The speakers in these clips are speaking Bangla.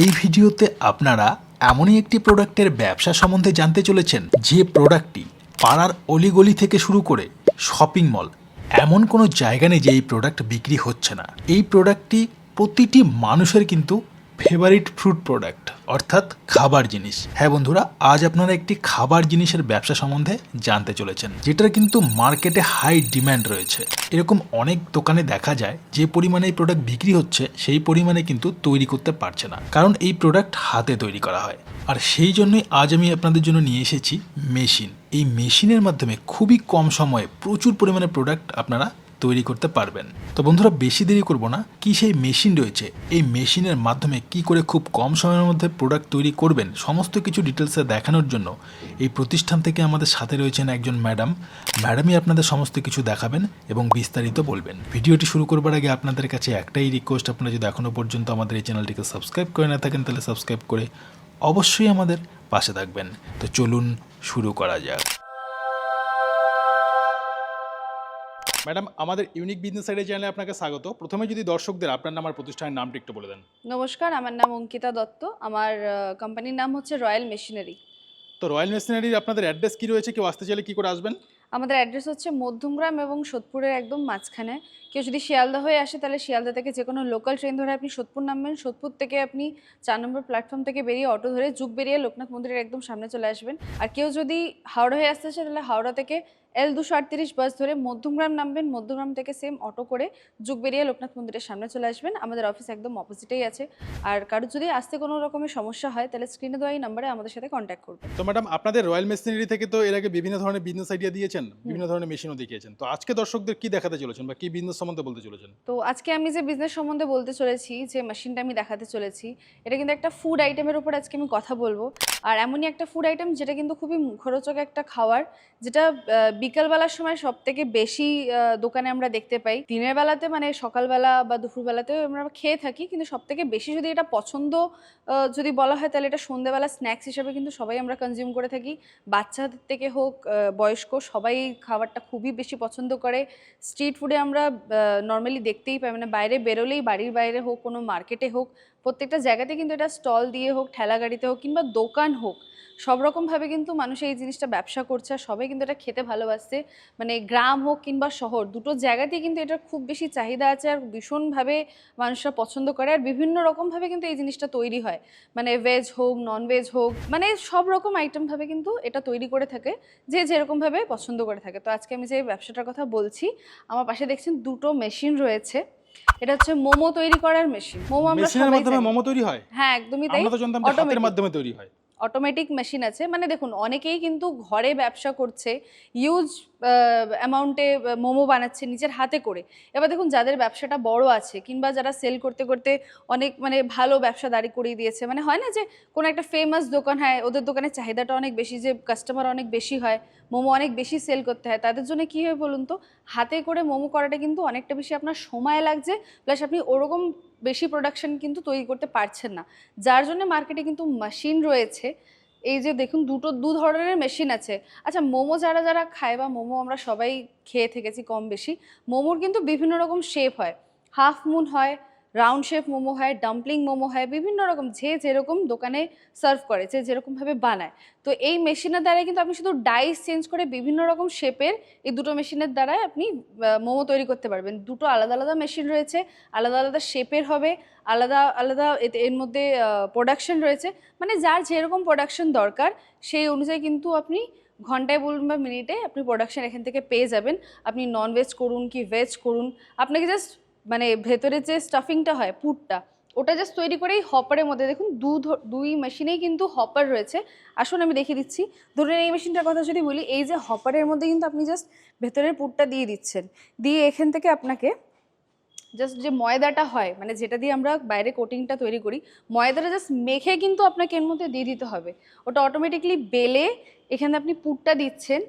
এই ভিডিওতে আপনারা এমনই একটি প্রোডাক্টের ব্যবসা সম্বন্ধে জানতে চলেছেন যে প্রোডাক্টটি পাড়ার অলিগলি থেকে শুরু করে শপিং মল এমন কোনো জায়গা নেই যে এই প্রোডাক্ট বিক্রি হচ্ছে না। এই প্রোডাক্টটি প্রতিটি মানুষের কিন্তু ফেভারিট ফ্রুট প্রোডাক্ট, অর্থাৎ খাবার জিনিস। হ্যাঁ বন্ধুরা, আজ আপনারা একটি খাবার জিনিসের ব্যবসা সম্বন্ধে জানতে চলেছেন যেটার কিন্তু মার্কেটে হাই ডিম্যান্ড রয়েছে। এরকম অনেক দোকানে দেখা যায় যে পরিমাণে এই প্রোডাক্ট বিক্রি হচ্ছে সেই পরিমাণে কিন্তু তৈরি করতে পারছে না, কারণ এই প্রোডাক্ট হাতে তৈরি করা হয়। আর সেই জন্যই আজ আমি আপনাদের জন্য নিয়ে এসেছি মেশিন। এই মেশিনের মাধ্যমে খুবই কম সময়ে প্রচুর পরিমাণে প্রোডাক্ট আপনারা তৈরি করতে পারবেন। তো বন্ধুরা, বেশি দেরি করব না, কি সেই মেশিন রয়েছে, এই মেশিনের মাধ্যমে কি করে খুব কম সময়ের মধ্যে প্রোডাক্ট তৈরি করবেন সমস্ত কিছু ডিটেলসে দেখানোর জন্য এই প্রতিষ্ঠান থেকে আমাদের সাথে রয়েছেন একজন ম্যাডামই আপনাদের সমস্ত কিছু দেখাবেন এবং বিস্তারিত বলবেন। ভিডিওটি শুরু করবার আগে আপনাদের কাছে একটাই রিকোয়েস্ট, আপনারা যদি এখনও পর্যন্ত আমাদের এই চ্যানেলটিকে সাবস্ক্রাইব করে না থাকেন তাহলে সাবস্ক্রাইব করে অবশ্যই আমাদের পাশে থাকবেন। তো চলুন শুরু করা যাক। ম্যাডাম, আমাদের ইউনিক বিজনেস আইডিয়া চ্যানেলে আপনাকে স্বাগত। প্রথমে যদি দর্শকদের আপনার নাম আর প্রতিষ্ঠানের নামটি একটু বলে দেন। নমস্কার, আমার নাম অঙ্কিতা দত্ত। আমার কোম্পানির নাম হচ্ছে রয়্যাল মেশিনারি। তো রয়্যাল মেশিনারির আপনাদের অ্যাড্রেস কি রয়েছে, কেউ আসতে চাইলে কি করে আসবেন? আমাদের অ্যাড্রেস হচ্ছে মধ্যমগ্রাম এবং সোদপুরের একদম মাঝখানে। কেউ যদি শিয়ালদা হয়ে আসে তাহলে শিয়ালদা থেকে যে কোনো লোকাল ট্রেন ধরে আপনি সোদপুর নামবেন। সোদপুর থেকে আপনি 4 নম্বর প্ল্যাটফর্ম থেকে বেরিয়ে অটো ধরে যুগ বেরিয়ে লোকনাথ মন্দিরের একদম সামনে চলে আসবেন। আর কেউ যদি হাওড়া হয়ে আসতে চায় তাহলে হাওড়া থেকে L238 বাস ধরে মধ্যমগ্রাম নামবেন। মধ্যমগ্রাম থেকে সেম অটো করে যুগ বেরিয়ে লোকনাথ মন্দিরের সামনে চলে আসবেন। আমাদের অফিস একদম অপোজিটেই আছে। আর কারো যদি আসতে কোনো রকমের সমস্যা হয় তাহলে স্ক্রিনে দেওয়া এই নাম্বারে আমাদের সাথে কন্ট্যাক্ট করবেন। তো ম্যাডাম, আপনাদের রয়্যাল মেশিনারি থেকে তো এর আগে বিভিন্ন ধরনের বিজনেস আইডিয়া দিয়েছেন, বিভিন্ন ধরনের মেশিনও দেখিয়েছেন। তো আজকে দর্শকদের কি দেখাতে চলেছেন বা কি বিজনেস সম্বন্ধে বলতে চলেছেন? তো আজকে আমি যে বিজনেস সম্বন্ধে বলতে চলেছি, যে মেশিনটা আমি দেখাতে চলেছি, এটা কিন্তু একটা ফুড আইটেমের উপর আজকে আমি কথা বলবো। আর এমনই একটা ফুড আইটেম যেটা কিন্তু খুবই মুখরোচক একটা খাবার, যেটা বিকালবেলার সময় সব থেকে বেশি দোকানে আমরা দেখতে পাই। দিনের বেলাতে মানে সকালবেলা বা দুপুরবেলাতেও আমরা খেয়ে থাকি, কিন্তু সব থেকে বেশি যদি এটা পছন্দ যদি বলা হয় তাহলে এটা সন্ধ্যেবেলা স্ন্যাক্স হিসেবে কিন্তু সবাই আমরা কনজিউম করে থাকি। বাচ্চাদের থেকে হোক বয়স্ক সবাই খাবারটা খুবই বেশি পছন্দ করে। স্ট্রিট ফুডে আমরা নর্মালি দেখতেই পাই, মানে বাইরে বেরোলেই, বাড়ির বাইরে হোক কোনো মার্কেটে হোক, প্রত্যেকটা জায়গাতে কিন্তু এটা স্টল দিয়ে হোক, ঠেলা গাড়িতে হোক কিংবা দোকান হোক, সব রকমভাবে কিন্তু মানুষ এই জিনিসটা ব্যবসা করছে আর সবাই কিন্তু এটা খেতে ভালোবাসছে। মানে গ্রাম হোক কিংবা শহর, দুটো জায়গাতেই কিন্তু এটার খুব বেশি চাহিদা আছে আর ভীষণভাবে মানুষরা পছন্দ করে। আর বিভিন্ন রকমভাবে কিন্তু এই জিনিসটা তৈরি হয়, মানে ভেজ হোক নন ভেজ হোক, মানে সব রকম আইটেমভাবে কিন্তু এটা তৈরি করে থাকে, যে যেরকমভাবে পছন্দ করে থাকে। তো আজকে আমি যে ব্যবসাটার কথা বলছি, আমার পাশে দেখছেন দুটো মেশিন রয়েছে। এটা হচ্ছে মোমো তৈরি করার মেশিন। মোমো আমরা মেশিনের সবাই মাধ্যমে জানি। মোমো তৈরি হয়? হ্যাঁ, একদমই তাই। আমরা তো জানতাম যে হাতের মাধ্যমে তৈরি হয়। অটোমেটিক মেশিন আছে। মানে দেখুন, অনেকেই কিন্তু ঘরে ব্যবসা করছে, ইউজ অ্যামাউন্টে মোমো বানাচ্ছে নিজের হাতে করে। এবার দেখুন, যাদের ব্যবসাটা বড় আছে কিংবা যারা সেল করতে করতে অনেক মানে ভালো ব্যবসা দাঁড়ি করিয়ে দিয়েছে, মানে হয় না যে কোনো একটা ফেমাস দোকান হয়, ওদের দোকানের চাহিদাটা অনেক বেশি, যে কাস্টমার অনেক বেশি হয়, মোমো অনেক বেশি সেল করতে হয়, তাদের জন্য কী হয় বলুন তো, হাতে করে মোমো করাটা কিন্তু অনেকটা বেশি আপনার সময় লাগছে, প্লাস আপনি ওরকম বেশি প্রোডাকশন কিন্তু তৈরি করতে পারছেন না। যার জন্য মার্কেটে কিন্তু মেশিন রয়েছে। এই যে দেখুন, দু ধরনের মেশিন আছে। আচ্ছা, মোমো যারা যারা খায়, বা মোমো আমরা সবাই খেয়ে থেকেছি কম বেশি, মোমোর কিন্তু বিভিন্ন রকম শেপ হয়। হাফ মুন হয়, রাউন্ড শেপ মোমো হয়, ডাম্পলিং মোমো হয়, বিভিন্ন রকম, যে যেরকম দোকানে সার্ভ করে, যে যেরকমভাবে বানায়। তো এই মেশিনের দ্বারাই কিন্তু আপনি শুধু ডাইস চেঞ্জ করে বিভিন্ন রকম শেপের এই দুটো মেশিনের দ্বারাই আপনি মোমো তৈরি করতে পারবেন। দুটো আলাদা আলাদা মেশিন রয়েছে, আলাদা আলাদা শেপের হবে, আলাদা আলাদা এর মধ্যে প্রোডাকশন রয়েছে। মানে যার যেরকম প্রোডাকশন দরকার সেই অনুযায়ী কিন্তু আপনি ঘন্টায় বলুন বা মিনিটে আপনি প্রোডাকশন এখান থেকে পেয়ে যাবেন। আপনি নন ভেজ করুন কি ভেজ করুন, আপনাকে জাস্ট মানে ভেতরে যে স্টাফিংটা হয়, পুরটা, ওটা জাস্ট তৈরি করেই হপারের মধ্যে, দেখুন দুই মেশিনেই কিন্তু হপার রয়েছে। আসুন আমি দেখিয়ে দিচ্ছি। ধরুন এই মেশিনটার কথা যদি বলি, এই যে হপারের মধ্যে কিন্তু আপনি জাস্ট ভেতরের পুরটা দিয়ে দিচ্ছেন, দিয়ে এখান থেকে আপনাকে জাস্ট যে ময়দাটা হয়, মানে যেটা দিয়ে আমরা বাইরে কোটিংটা তৈরি করি, ময়দাটা জাস্ট মেখে কিন্তু আপনাকে এর মধ্যে দিয়ে দিতে হবে। ওটা অটোমেটিকলি বেলে এখানে আপনি পুরটা দিচ্ছেন,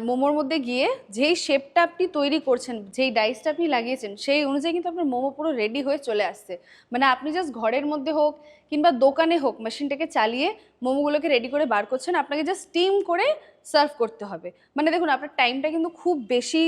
মোমোর মধ্যে গিয়ে যেই শেপটা আপনি তৈরি করছেন, যেই ডাইসটা আপনি লাগিয়েছেন, সেই অনুযায়ী কিন্তু আপনার মোমো পুরো রেডি হয়ে চলে আসছে। মানে আপনি জাস্ট ঘরের মধ্যে হোক কিংবা দোকানে হোক মেশিনটাকে চালিয়ে মোমোগুলোকে রেডি করে বার করছেন, আপনাকে জাস্ট স্টিম করে সার্ভ করতে হবে। মানে দেখুন আপনার টাইমটা কিন্তু খুব বেশি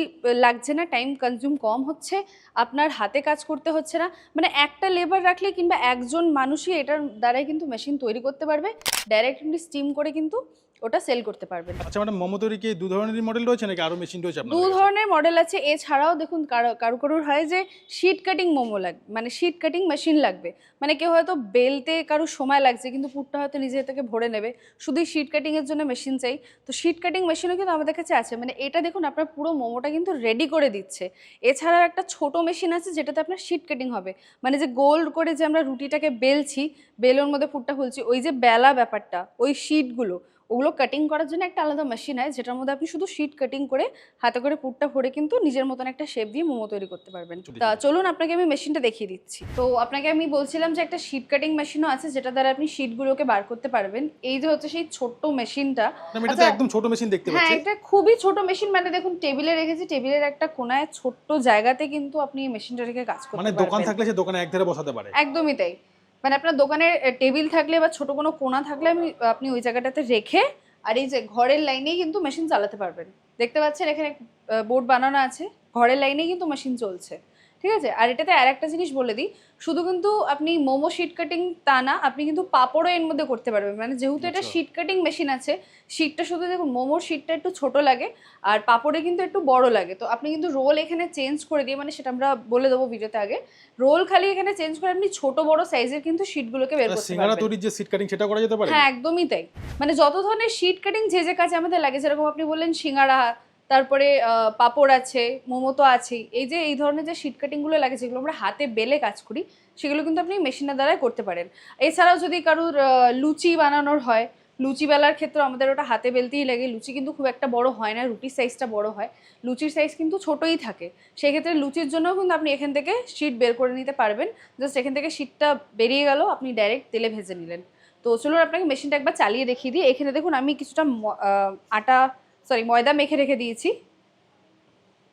লাগছে না, টাইম কনজিউম কম হচ্ছে, আপনার হাতে কাজ করতে হচ্ছে না। মানে একটা লেবার রাখলে কিংবা একজন মানুষই এটার দ্বারাই কিন্তু মেশিন তৈরি করতে পারবে, ডাইরেক্ট আপনি স্টিম করে কিন্তু ওটা সেল করতে পারবেন। আচ্ছা ম্যাডাম, মোমো তৈরি কি দু ধরনেরই মডেল রয়েছে নাকি আরো মেশিন রয়েছে আপনার দু কাছে? ধরনের মডেল আছে। এছাড়াও দেখুন কারোর হয় যে শিট কাটিং মোমো লাগবে, মানে শিট কাটিং মেশিন লাগবে। মানে কেউ হয়তো বেলতে কারোর সময় লাগছে কিন্তু পুরটা হয়তো নিজে থেকে ভরে নেবে, শুধুই শিট কাটিংয়ের জন্য মেশিন চাই, তো শিট কাটিং মেশিনও কিন্তু আমাদের কাছে আছে। মানে এটা দেখুন আপনার পুরো মোমোটা কিন্তু রেডি করে দিচ্ছে। এছাড়াও একটা ছোট মেশিন আছে যেটাতে আপনার শিট কাটিং হবে, মানে যে গোল করে যে আমরা রুটিটাকে বেলছি, বেলুর মধ্যে পুরটা খুলছি, ওই যে বেলা ব্যাপারটা, ওই শিটগুলো ওগুলো কাটিং করার জন্য একটা আলাদা মেশিন হয়, যেটার মধ্যে আপনি শুধু শিট কাটিং করে হাতে করে পুরটা ভরে কিন্তু নিজের মতন একটা শেপ দিয়ে মোমো তৈরি করতে পারবেন। তা চলুন আপনাকে আমি মেশিনটা দেখিয়ে দিচ্ছি। তো আপনাকে আমি বলছিলাম যে একটা শিট কাটিং মেশিনও আছে যেটা দ্বারা আপনি শিটগুলোকে বার করতে পারবেন। এই যে হচ্ছে সেই ছোট্ট মেশিনটা। ম্যাডাম, এটা তো একদম ছোট মেশিন দেখতে হ্যাঁ, পাচ্ছি। এটা খুবই ছোট মেশিন। মানে দেখুন টেবিলে রেখেছি, টেবিলের একটা কোনায় ছোট্ট জায়গাতে কিন্তু আপনি এই মেশিনটা রেখে কাজ করতে মানে পারবেন। দোকান থাকলে সে দোকানে একধারে বসাতে পারে। একদমই তাই। মানে আপনার দোকানের টেবিল থাকলে বা ছোট কোনো কোণা থাকলে আপনি ওই জায়গাটাতে রেখে আর এই যে ঘরের লাইনেই কিন্তু মেশিন চালাতে পারবেন। দেখতে পাচ্ছেন এখানে বোর্ড বানানো আছে, ঘরের লাইনেই কিন্তু মেশিন চলছে। ঠিক আছে। আর এটাতে আর একটা জিনিস বলে দিই, শুধু কিন্তু আপনি মোমো শিট কাটিং তা না, আপনি কিন্তু পাপড়ও এর মধ্যে করতে পারবেন। মানে যেহেতু এটা শিট কাটিং মেশিন আছে, শিটটা শুধু দেখুন মোমোর শিটটা একটু ছোট লাগে আর পাপড়ে কিন্তু একটু বড় লাগে, তো আপনি কিন্তু রোল এখানে চেঞ্জ করে দিয়ে, মানে সেটা আমরা বলে দেবো ভিডিওতে আগে, রোল খালি এখানে চেঞ্জ করে আপনি ছোট বড় সাইজের কিন্তু শিটগুলোকে বের করতে সিঙ্গারা পারবেন। তৈরির যে সিট কাটিং সেটা করা যেতে পারে। হ্যাঁ, একদমই তাই। মানে যত ধরনের শিট কাটিং যে যে কাজে আমাদের লাগে, যেরকম আপনি বললেন সিঙ্গারা, তারপরে পাপড় আছে, মোমো তো আছেই, এই যে এই ধরনের যে শিট কাটিংগুলো লাগে যেগুলো আমরা হাতে বেলে কাজ করি, সেগুলো কিন্তু আপনি মেশিনের দ্বারাই করতে পারেন। এছাড়াও যদি কারোর লুচি বানানোর হয়, লুচি বেলার ক্ষেত্রে আমাদের ওটা হাতে বেলতেই লাগে। লুচি কিন্তু খুব একটা বড় হয় না, রুটির সাইজটা বড় হয়, লুচির সাইজ কিন্তু ছোটই থাকে। সেই ক্ষেত্রে লুচির জন্যও কিন্তু আপনি এখান থেকে শিট বের করে নিতে পারবেন। জাস্ট এখান থেকে শিটটা বেরিয়ে গেল, আপনি ডাইরেক্ট তেলে ভেজে নিলেন। তো চলুন আপনাকে মেশিনটা একবার চালিয়ে দেখিয়ে দিই। এখানে দেখুন আমি কিছুটা ময়দা মেখে রেখে দিয়েছি।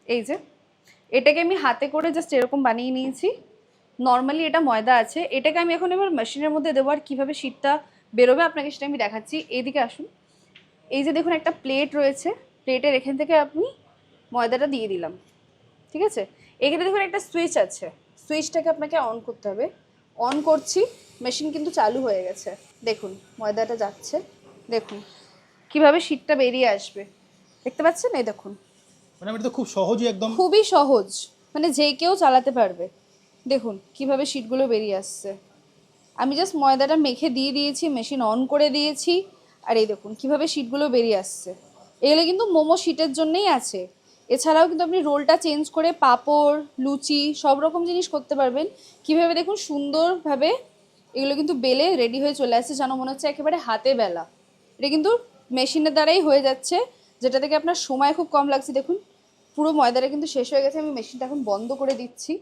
এই যে এটাকে আমি হাতে করে জাস্ট এরকম বানিয়ে নিয়েছি। নর্মালি এটা ময়দা আছে, এটাকে আমি এখন এবার মেশিনের মধ্যে দেবো। আর কীভাবে শিটটা বেরোবে আপনাকে সেটা আমি দেখাচ্ছি। এইদিকে আসুন। এই যে দেখুন একটা প্লেট রয়েছে, প্লেটের এখান থেকে আপনি ময়দাটা দিয়ে দিলাম। ঠিক আছে। এখানে দেখুন একটা সুইচ আছে, সুইচটাকে আপনাকে অন করতে হবে। অন করছি, মেশিন কিন্তু চালু হয়ে গেছে। দেখুন ময়দাটা যাচ্ছে, দেখুন কিভাবে শিটটা বেরিয়ে আসবে, দেখতে পাচ্ছেন? এই দেখুন, মানে এটা তো খুব সহজই, একদম খুবই সহজ, মানে যে কেউ চালাতে পারবে। দেখুন কিভাবে শিটগুলো বেরিয়ে আসছে। আমি জাস্ট ময়দাটা মেখে দিয়ে দিয়েছি, মেশিন অন করে দিয়েছি, আর এই দেখুন কিভাবে শিটগুলো বেরিয়ে আসছে। এগুলো কিন্তু মোমো শিটের জন্যই আছে। এছাড়াও কিন্তু আপনি রোলটা চেঞ্জ করে পাঁপড়, লুচি সব রকম জিনিস করতে পারবেন। কিভাবে দেখুন সুন্দরভাবে এগুলো কিন্তু বেলে রেডি হয়ে চলে আসছে, যেন মনে হচ্ছে একেবারে হাতে বেলা। এটা কিন্তু মেশিনের দ্বারাই হয়ে যাচ্ছে, যেটা থেকে আপনার সময় খুব কম লাগছে। দেখুন পুরো ময়দাটা কিন্তু শেষ হয়ে গেছে। আমি মেশিনটা এখন বন্ধ করে দিচ্ছি।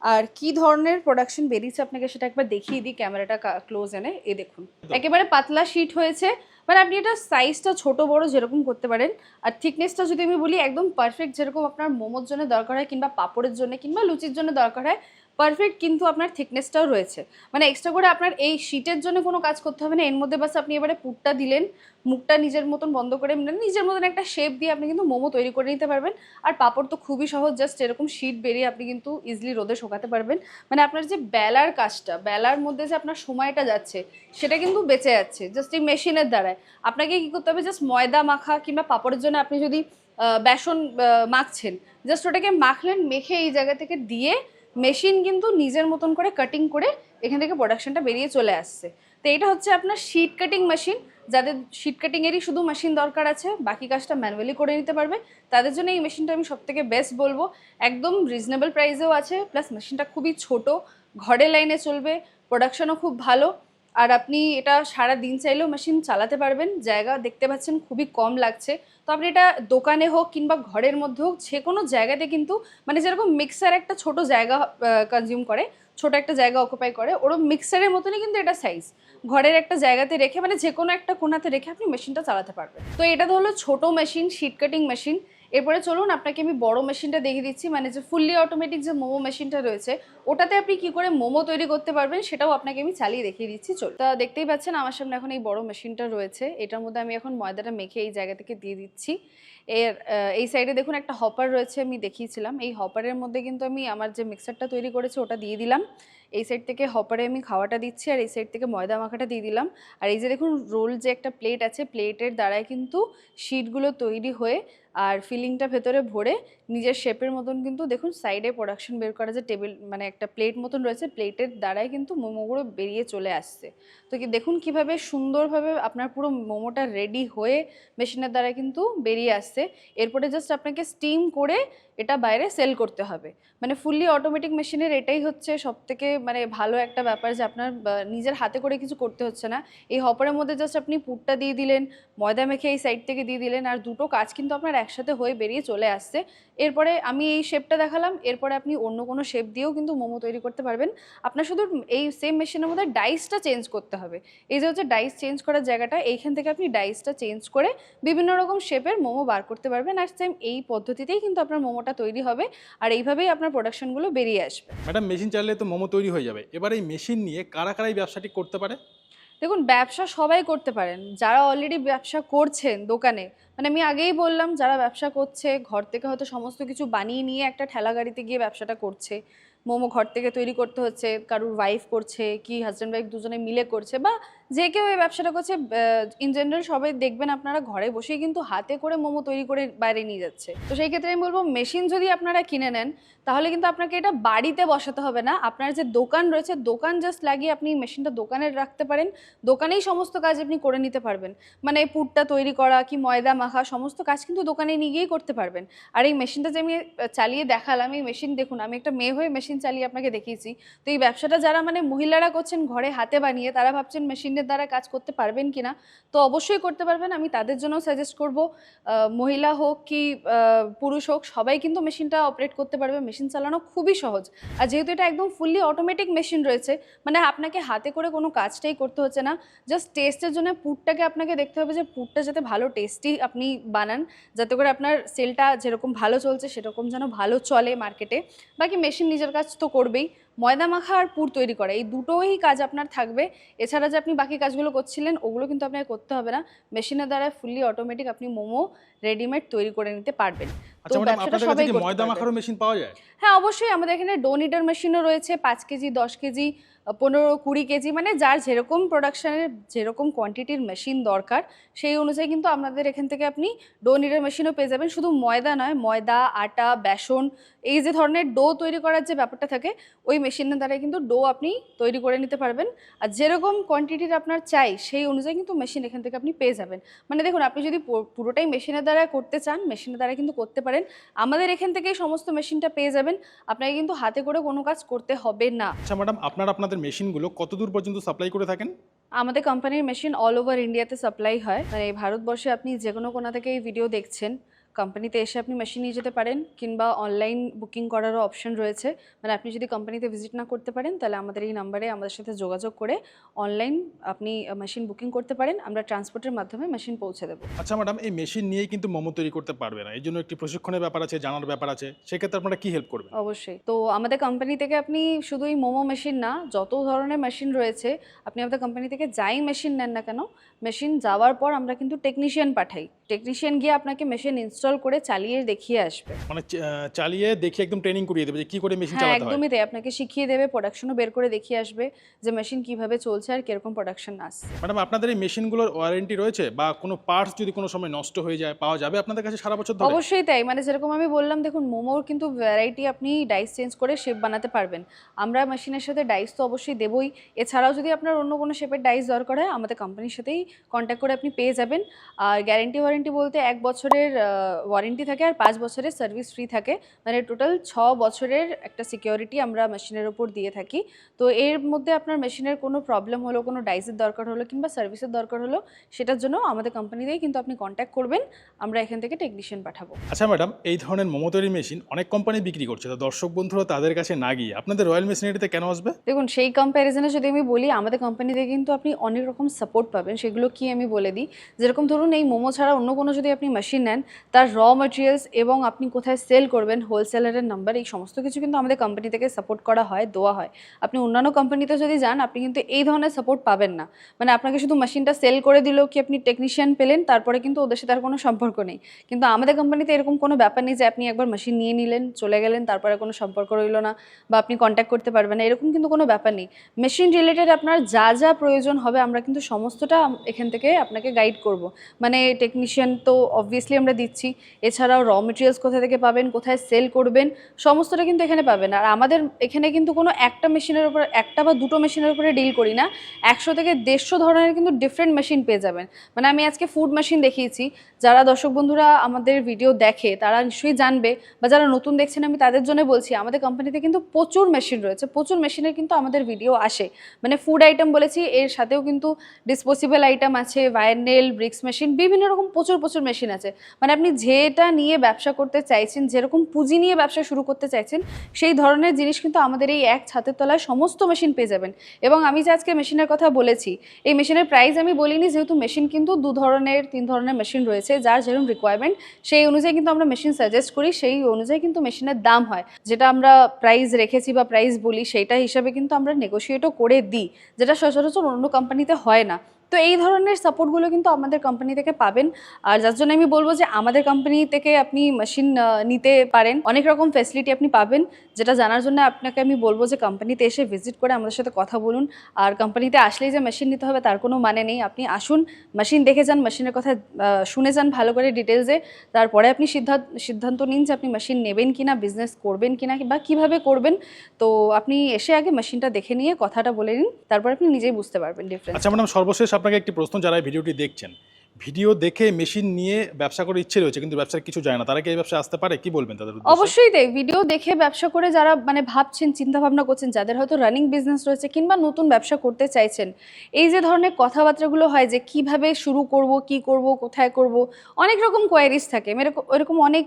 আর কি ধরনের প্রোডাকশন বেরিয়েছে আপনাকে সেটা একবার দেখিয়ে দিই ক্যামেরাটা ক্লোজ এনে। এই দেখুন একেবারে পাতলা শিট হয়েছে। মানে আপনি এটা সাইজটা ছোট বড় যেরকম করতে পারেন। আর থিকনেসটা যদি আমি বলি একদম পারফেক্ট, যেরকম আপনার মোমোর জন্য দরকার হয় কিংবা পাপড়ের জন্য কিংবা লুচির জন্য দরকার হয়, পারফেক্ট কিন্তু আপনার থিকনেসটাও রয়েছে। মানে এক্সট্রা করে আপনার এই শিটের জন্য কোনো কাজ করতে হবে না। এর মধ্যে বাস আপনি এবারে পুরটা দিলেন, মুখটা নিজের মতন বন্ধ করে নিজের মতন একটা শেপ দিয়ে আপনি কিন্তু মোমো তৈরি করে নিতে পারবেন। আর পাপড় তো খুবই সহজ, জাস্ট এরকম শিট বেরিয়ে আপনি কিন্তু ইজিলি রোদে শোকাতে পারবেন। মানে আপনার যে বেলার কাজটা, বেলার মধ্যে যে আপনার সময়টা যাচ্ছে সেটা কিন্তু বেঁচে যাচ্ছে জাস্ট এই মেশিনের দ্বারায়। আপনাকে কি করতে হবে, জাস্ট ময়দা মাখা কিংবা পাপড়ের জন্য আপনি যদি বেসন মাখছেন, জাস্ট ওটাকে মাখলেন, মেখে এই জায়গা থেকে দিয়ে মেশিন কিন্তু নিজের মতন করে কাটিং করে এখান থেকে প্রোডাকশনটা বেরিয়ে চলে আসছে। তো এটা হচ্ছে আপনার শিট কাটিং মেশিন। যাদের শিট কাটিংয়েরই শুধু মেশিন দরকার আছে, বাকি কাজটা ম্যানুয়ালি করে নিতে পারবে, তাদের জন্য এই মেশিনটা আমি সবথেকে বেস্ট বলবো। একদম রিজনেবল প্রাইসেও আছে, প্লাস মেশিনটা খুবই ছোট, ঘরের লাইনে চলবে, প্রোডাকশনও খুব ভালো। আর আপনি এটা সারা দিন চাইলেও মেশিন চালাতে পারবেন। জায়গা দেখতে পাচ্ছেন খুবই কম লাগছে। তো আপনি এটা দোকানে হোক কিংবা ঘরের মধ্যে হোক, যে কোনো জায়গাতে কিন্তু, মানে যেরকম মিক্সার একটা ছোট জায়গা কনজিউম করে, ছোট একটা জায়গা অকুপাই করে, ওরম মিক্সারের মতনই কিন্তু এটা সাইজ। ঘরের একটা জায়গাতে রেখে মানে যে কোনো একটা কোণাতে রেখে আপনি মেশিনটা চালাতে পারবেন। তো এটা তো হলো ছোট মেশিন, শীট কাটিং মেশিন। এরপরে চলুন আপনাকে আমি বড় মেশিনটা দেখিয়ে দিচ্ছি, মানে যে ফুললি অটোমেটিক যে মোমো মেশিনটা রয়েছে ওটাতে আপনি কি করে মোমো তৈরি করতে পারবেন সেটাও আপনাকে আমি চালিয়ে দেখিয়ে দিচ্ছি। চল, তা দেখতেই পাচ্ছেন আমার সামনে এখন এই বড় মেশিনটা রয়েছে। এটার মধ্যে আমি এখন ময়দাটা মেখে এই জায়গা থেকে দিয়ে দিচ্ছি। এই সাইডে দেখুন একটা হপার রয়েছে, আমি দেখিয়েছিলাম। এই হপারের মধ্যে কিন্তু আমি আমার যে মিক্সারটা তৈরি করেছি ওটা দিয়ে দিলাম। এই সাইড থেকে হপারে আমি খাওয়াটা দিচ্ছি, আর এই সাইড থেকে ময়দা মাখাটা দিয়ে দিলাম। আর এই যে দেখুন রোল যে একটা প্লেট আছে, প্লেটের দ্বারাই কিন্তু শিটগুলো তৈরি হয়ে আর ফিলিংটা ভেতরে ভরে নিজের শেপের মতন কিন্তু দেখুন সাইডে প্রোডাকশন বের করা যে টেবিল মানে একটা প্লেট মতন রয়েছে, প্লেটের দ্বারাই কিন্তু মোমোগুলো বেরিয়ে চলে আসছে। তো কি দেখুন কিভাবে সুন্দরভাবে আপনার পুরো মোমোটা রেডি হয়ে মেশিনের দ্বারা কিন্তু বেরিয়ে আসছে। এরপরে জাস্ট আপনাকে স্টিম করে এটা বাইরে সেল করতে হবে। মানে ফুললি অটোমেটিক মেশিনের এটাই হচ্ছে সবথেকে মানে ভালো একটা ব্যাপার যে আপনার নিজের হাতে করে কিছু করতে হচ্ছে না। এই হপারের মধ্যে জাস্ট আপনি পুরটা দিয়ে দিলেন, ময়দা মেখে এই সাইড থেকে দিয়ে দিলেন, আর দুটো কাজ কিন্তু আপনার একসাথে হয়ে বেরিয়ে চলে আসছে। এরপরে আমি এই শেপটা দেখালাম, এরপরে আপনি অন্য কোনো শেপ দিয়েও কিন্তু মোমো তৈরি করতে পারবেন। আপনার শুধু এই সেম মেশিনের মধ্যে ডাইসটা চেঞ্জ করতে হবে। এই যে হচ্ছে ডাইস চেঞ্জ করার জায়গাটা, এইখান থেকে আপনি ডাইসটা চেঞ্জ করে বিভিন্ন রকম শেপের মোমো বার করতে পারবেন। আর সেম এই পদ্ধতিতেই কিন্তু আপনার মোমোটা তৈরি হবে, আর এইভাবেই আপনার প্রোডাকশনগুলো বেরিয়ে আসবে। ম্যাডাম মেশিন চালালে তো মোমো তৈরি হয়ে যাবে, এবার এই মেশিন নিয়ে কারা কারা এই ব্যবসাটি করতে পারে? দেখুন ব্যবসা সবাই করতে পারেন, যারা অলরেডি ব্যবসা করছেন দোকানে। মানে আমি আগেই বললাম, যারা ব্যবসা করছে ঘর থেকে হয়তো সমস্ত কিছু বানিয়ে নিয়ে একটা ঠেলা গাড়িতে গিয়ে ব্যবসাটা করছে, মোমো ঘর থেকে তৈরি করতে হচ্ছে, কারুর ওয়াইফ করছে কি হাজব্যান্ড ওয়াইফ দুজনে মিলে করছে, বা যে কেউ এই ব্যবসাটা করছে, ইন জেনারেল সবাই দেখবেন আপনারা ঘরে বসেই কিন্তু হাতে করে মোমো তৈরি করে বাইরে নিয়ে যাচ্ছে। তো সেই ক্ষেত্রে আমি বলবো মেশিন যদি আপনারা কিনে নেন তাহলে কিন্তু আপনাকে এটা বাড়িতে বসাতে হবে না। আপনার যে দোকান রয়েছে দোকান জাস্ট লাগিয়ে আপনি মেশিনটা দোকানে রাখতে পারেন, দোকানেই সমস্ত কাজ আপনি করে নিতে পারবেন। মানে পুরটা তৈরি করা কি ময়দা মাখা সমস্ত কাজ কিন্তু দোকানে নিয়ে গিয়েই করতে পারবেন। আর এই মেশিনটা যে আমি চালিয়ে দেখালাম, এই মেশিন দেখুন আমি একটা মেয়ে হয়ে মেশিন চালিয়ে আপনাকে দেখিয়েছি। তো এই ব্যবসাটা যারা মানে মহিলারা করছেন ঘরে হাতে বানিয়ে, তারা ভাবছেন মেশিনের দ্বারা কাজ করতে পারবেন কিনা, তো অবশ্যই করতে পারবেন। আমি তাদের জন্য সাজেস্ট করব, মহিলা হোক কি পুরুষ হোক সবাই কিন্তু মেশিনটা অপারেট করতে পারবে। মেশিন চালানো খুবই সহজ, আর যেহেতু এটা একদম ফুললি অটোমেটিক মেশিন রয়েছে মানে আপনাকে হাতে করে কোনো কাজটাই করতে হচ্ছে না। জাস্ট টেস্টের জন্য পুরটাকে আপনাকে দেখতে হবে যে পুরটা যাতে ভালো টেস্টি আপনি বানান, যাতে করে আপনার সেলটা যেরকম ভালো চলছে সেরকম যেন ভালো চলে মার্কেটে। বাকি মেশিন নিজের কাজ তো করবেই, ময়দা মাখা আর পুর তৈরি করা এই দুটোই কাজ আপনার থাকবে। এছাড়া যে আপনি বাকি কাজগুলো করছিলেন ওগুলো কিন্তু আপনাকে করতে হবে না। মেশিনের দ্বারা ফুললি অটোমেটিক আপনি মোমো রেডিমেড তৈরি করে নিতে পারবেন। আচ্ছা ম্যাডাম, আপনাদের কাছে কি ময়দা মাখারও মেশিন পাওয়া যায়? হ্যাঁ অবশ্যই, আমাদের এখানে ডো নিডার মেশিনও রয়েছে, 5 কেজি 10 কেজি 15-20 কেজি, মানে যার যেরকম প্রোডাকশনের যেরকম কোয়ান্টিটির মেশিন দরকার সেই অনুযায়ী কিন্তু আপনাদের এখান থেকে আপনি ডো নিডার মেশিনও পেয়ে যাবেন। শুধু ময়দা নয়, ময়দা আটা বেসন এই যে ধরনের ডো তৈরি করার যে ব্যাপারটা থাকে ওই মেশিনের দ্বারা কিন্তু ডো আপনি তৈরি করে নিতে পারবেন। আর যেরকম কোয়ান্টিটির আপনার চাই সেই অনুযায়ী কিন্তু মেশিন এখান থেকে আপনি পেয়ে যাবেন। মানে দেখুন আপনি যদি পুরোটাই মেশিনের দ্বারা করতে চান মেশিনের দ্বারা কিন্তু করতে পারেন, আমাদের এখান থেকেই সমস্ত মেশিনটা পেয়ে যাবেন, আপনাকে কিন্তু হাতে করে কোনো কাজ করতে হবে না। আচ্ছা ম্যাডাম, আপনাদের মেশিনগুলো কত দূর পর্যন্ত সাপ্লাই করে থাকেন? আমাদের কোম্পানির মেশিন অল ওভার ইন্ডিয়াতে সাপ্লাই হয়। মানে ভারতবর্ষে আপনি যে কোনো কোণা থেকে এই ভিডিও দেখছেন কোম্পানিতে এসে আপনি মেশিন নিয়ে যেতে পারেন, কিংবা অনলাইন বুকিং করারও অপশন রয়েছে। মানে আপনি যদি কোম্পানিতে ভিজিট না করতে পারেন তাহলে আমাদের এই নাম্বারে আমাদের সাথে যোগাযোগ করে অনলাইন আপনি মেশিন বুকিং করতে পারেন, আমরা ট্রান্সপোর্টের মাধ্যমে মেশিন পৌঁছে দেবো। আচ্ছা ম্যাডাম, এই মেশিন নিয়েই কিন্তু মোমো তৈরি করতে পারবে না, এই জন্য একটি প্রশিক্ষণের ব্যাপার আছে, জানার ব্যাপার আছে, সেক্ষেত্রে আপনারা কি হেল্প করবেন? অবশ্যই, তো আমাদের কোম্পানি থেকে আপনি শুধু এই মোমো মেশিন না যত ধরনের মেশিন রয়েছে আপনি আমাদের কোম্পানি থেকে যাই মেশিন নেন না কেন, মেশিন যাওয়ার পর আমরা কিন্তু টেকনিশিয়ান পাঠাই। টেকনিশিয়ান গিয়ে আপনাকে মেশিন ইনস্টল করে চালিয়ে দেখিয়ে আসবে। মানে চালিয়ে দেখিয়ে একদম ট্রেনিং করিয়ে দেবে যে কি করে মেশিন হ্যাঁ চালাতে হয়? একদমই তাই, আপনাকে শিখিয়ে দেবে, প্রোডাকশনও বের করে দেখিয়ে আসবে যে মেশিন কিভাবে চলছে আর কিরকম প্রোডাকশন আসছে। ম্যাডাম, আপনাদের এই মেশিনগুলোর ওয়ারেন্টি রয়েছে, বা কোনো পার্টস যদি কোনো সময় নষ্ট হয়ে যায় পাওয়া যাবে আপনাদের কাছে সারা বছর ধরে? অবশ্যই তাই, মানে যেরকম আমি বললাম দেখুন মোমোর কিন্তু ভ্যারাইটি, আপনি ডাইস চেঞ্জ করে শেপ বানাতে পারবেন। আমরা মেশিনের সাথে ডাইস তো অবশ্যই দেবই, এছাড়াও যদি আপনার অন্য কোনো শেপের ডাইস দরকার হয় আমাদের কোম্পানির সাথেই কন্ট্যাক্ট করে আপনি পেয়ে যাবেন। আর গ্যারেন্টি ওয়ারেন্টি বলতে 1 বছরের ওয়ারেন্টি থাকে আর 5 বছরের সার্ভিস ফ্রি থাকে, মানে টোটাল 6 বছরের একটা সিকিউরিটি আমরা মেশিনের ওপর দিয়ে থাকি। তো এর মধ্যে আপনার মেশিনের কোনো প্রবলেম হলো, কোনো ডাইসের দরকার হলো কিংবা সার্ভিসের দরকার হলো, সেটার জন্য আমাদের কোম্পানিতেই কিন্তু আপনি কন্ট্যাক্ট করবেন, আমরা এখান থেকে টেকনিশিয়ান পাঠাবো। আচ্ছা ম্যাডাম, এই ধরনের মোমো তৈরি মেশিন অনেক কোম্পানি বিক্রি করছে, তো দর্শক বন্ধুরা তাদের কাছে না গিয়ে আপনাদের রয়্যাল মেশিনারিতে কেন আসবে? দেখুন, সেই কম্প্যারিজনে যদি আমি বলি, আমাদের কোম্পানিতে কিন্তু আপনি অনেক রকম সাপোর্ট পাবেন। সেগুলো কি আমি বলে দিই। যেরকম ধরুন, এই মোমো ছাড়া অন্য কোনো যদি আপনি মেশিন নেন, তার র ম্যাটেরিয়ালস এবং আপনি কোথায় সেল করবেন, হোলসেলারের নাম্বার, এই সমস্ত কিছু কিন্তু আমাদের কোম্পানি থেকে সাপোর্ট করা হয়, দেওয়া হয়। আপনি অন্যান্য কোম্পানিতে যদি যান, আপনি কিন্তু এই ধরনের সাপোর্ট পাবেন না। মানে আপনাকে শুধু মেশিনটা সেল করে দিলেও কি আপনি টেকনিশিয়ান পেলেন, তারপরে কিন্তু ওদের সাথে আর কোনো সম্পর্ক নেই। কিন্তু আমাদের কোম্পানিতে এরকম কোনো ব্যাপার নেই যে আপনি একবার মেশিন নিয়ে নিলেন, চলে গেলেন, তারপরে কোনো সম্পর্ক রইল না বা আপনি কন্ট্যাক্ট করতে পারবেন না, এরকম কিন্তু কোনো ব্যাপার নেই। মেশিন রিলেটেড আপনার যা যা প্রয়োজন হবে আমরা কিন্তু সমস্তটা এখান থেকে আপনাকে গাইড করব। মানে টেকনিশিয়ান তো অবভিয়াসলি আমরা দিচ্ছি, এছাড়াও র মেটেরিয়ালস কোথা থেকে পাবেন, কোথায় সেল করবেন, সমস্তটা কিন্তু এখানে পাবেন। আর আমাদের এখানে কিন্তু কোনো একটা মেশিনের উপর, একটা বা দুটো মেশিনের উপরে ডিল করি না, 100 থেকে 150 ধরনের কিন্তু ডিফারেন্ট মেশিন পেয়ে যাবেন। মানে আমি আজকে ফুড মেশিন দেখিয়েছি, যারা দর্শক বন্ধুরা আমাদের ভিডিও দেখে তারা নিশ্চয়ই জানবে, বা যারা নতুন দেখছেন আমি তাদের জন্য বলছি, আমাদের কোম্পানিতে কিন্তু প্রচুর মেশিন রয়েছে, প্রচুর মেশিনের কিন্তু আমাদের ভিডিও আসে। মানে ফুড আইটেম বলেছি, এর সাথেও কিন্তু ডিসপোজেবল আইটেম আছে, ভায়ারনেল, ব্রিক্স মেশিন, বিভিন্ন রকম প্রচুর প্রচুর মেশিন আছে। মানে আপনি যেটা নিয়ে ব্যবসা করতে চাইছেন, যেরকম পুঁজি নিয়ে ব্যবসা শুরু করতে চাইছেন, সেই ধরনের জিনিস কিন্তু আমাদের এই এক ছাদের তলায় সমস্ত মেশিন পেয়ে যাবেন। এবং আমি যে আজকে মেশিনের কথা বলেছি, এই মেশিনের প্রাইস আমি বলিনি, যেহেতু মেশিন কিন্তু 2 ধরনের 3 ধরনের মেশিন রয়েছে, যার যেরকম রিকোয়ারমেন্ট সেই অনুযায়ী কিন্তু আমরা মেশিন সাজেস্ট করি, সেই অনুযায়ী কিন্তু মেশিনের দাম হয়। যেটা আমরা প্রাইস রেখেছি বা প্রাইস বলি, সেইটা হিসাবে কিন্তু আমরা নেগোশিয়েটও করে দিই, যেটা সচরাচর অন্য কোম্পানিতে হয় না। তো এই ধরনের সাপোর্টগুলো কিন্তু আমাদের কোম্পানি থেকে পাবেন। আর যার জন্য আমি বলবো যে আমাদের কোম্পানি থেকে আপনি মেশিন নিতে পারেন, অনেক রকম ফ্যাসিলিটি আপনি পাবেন, যেটা জানার জন্য আপনাকে আমি বলবো যে কোম্পানিতে এসে ভিজিট করে আমাদের সাথে কথা বলুন। আর কোম্পানিতে আসলেই যে মেশিন নিতে হবে তার কোনো মানে নেই, আপনি আসুন, মেশিন দেখে যান, মেশিনের কথা শুনে যান ভালো করে ডিটেলসে, তারপরে আপনি সিদ্ধান্ত নিন যে আপনি মেশিন নেবেন কিনা, বিজনেস করবেন কিনা বা কিভাবে করবেন। তো আপনি এসে আগে মেশিনটা দেখে নিয়ে কথাটা বলে নিন, তারপর আপনি নিজেই বুঝতে পারবেন ডিফারেন্স। আচ্ছা ম্যাডাম, সর্বশেষ আপনাকে একটি প্রশ্ন, যারা এই ভিডিওটি দেখছেন, ভিডিও দেখে মেশিন নিয়ে ব্যবসা করে ইচ্ছে রয়েছে কিন্তু ব্যবসার কিছু যায় না, তারা কি এই ব্যবসায় আসতে পারে? কি বলবেন তাদের উদ্দেশ্যে? অবশ্যই ভিডিও দেখে ব্যবসা করে যারা মানে ভাবছেন, চিন্তা ভাবনা করছেন, যাদের হয়তো রানিং বিজনেস রয়েছে কিংবা নতুন ব্যবসা করতে চাইছেন, এই যে ধরনের কথাবার্তাগুলো হয় যে কিভাবে শুরু করব, কি করব, কোথায় করব, অনেক রকম কোয়ারিজ থাকে। এরকম অনেক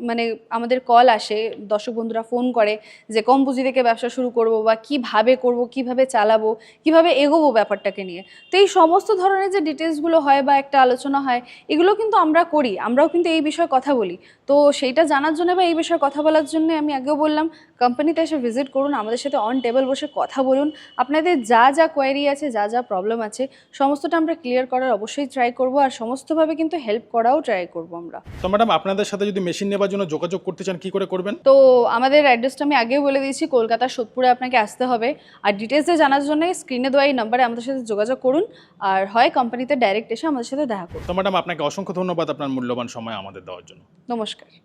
মানে আমাদের কল আসে, দর্শক বন্ধুরা ফোন করে যে কম পুঁজি থেকে ব্যবসা শুরু করব বা কিভাবে করব, কিভাবে চালাবো, কিভাবে এগোবো ব্যাপারটাকে নিয়ে। তো এই সমস্ত ধরনের যে ডিটেলসগুলো হয় বা একটা আলোচনা হয়, এগুলো কিন্তু আমরা করি, আমরাও কিন্তু এই বিষয়ে কথা বলি। তো সেইটা জানার জন্য বা এই বিষয়ে কথা বলার জন্য আমি আগেও বললাম, কোম্পানিতে এসে ভিজিট করুন, আমাদের সাথে অন টেবিল বসে কথা বলুন, আপনাদের যা যা কোয়ারি আছে, যা যা প্রবলেম আছে, সমস্তটা আমরা ক্লিয়ার করার অবশ্যই ট্রাই করব, আর সমস্তভাবে কিন্তু হেল্প করাও ট্রাই করব আমরা। তো ম্যাডাম, আপনাদের সাথে যদি মেশিন নেবার জন্য যোগাযোগ করতে চান, কি করে করবেন? তো আমাদের অ্যাড্রেসটা আমি আগেও বলে দিয়েছি, কলকাতার সোদপুরে আপনাকে আসতে হবে। আর ডিটেলসে জানার জন্য স্ক্রিনে দেওয়া এই নাম্বারে আমাদের সাথে যোগাযোগ করুন, আর হয় কোম্পানিতে ডাইরেক্ট এসে আমাদের সাথে দেখা করুন। তো ম্যাডাম, আপনাকে অসংখ্য ধন্যবাদ আপনার মূল্যবান সময় আমাদের দেওয়ার জন্য। নমস্কার।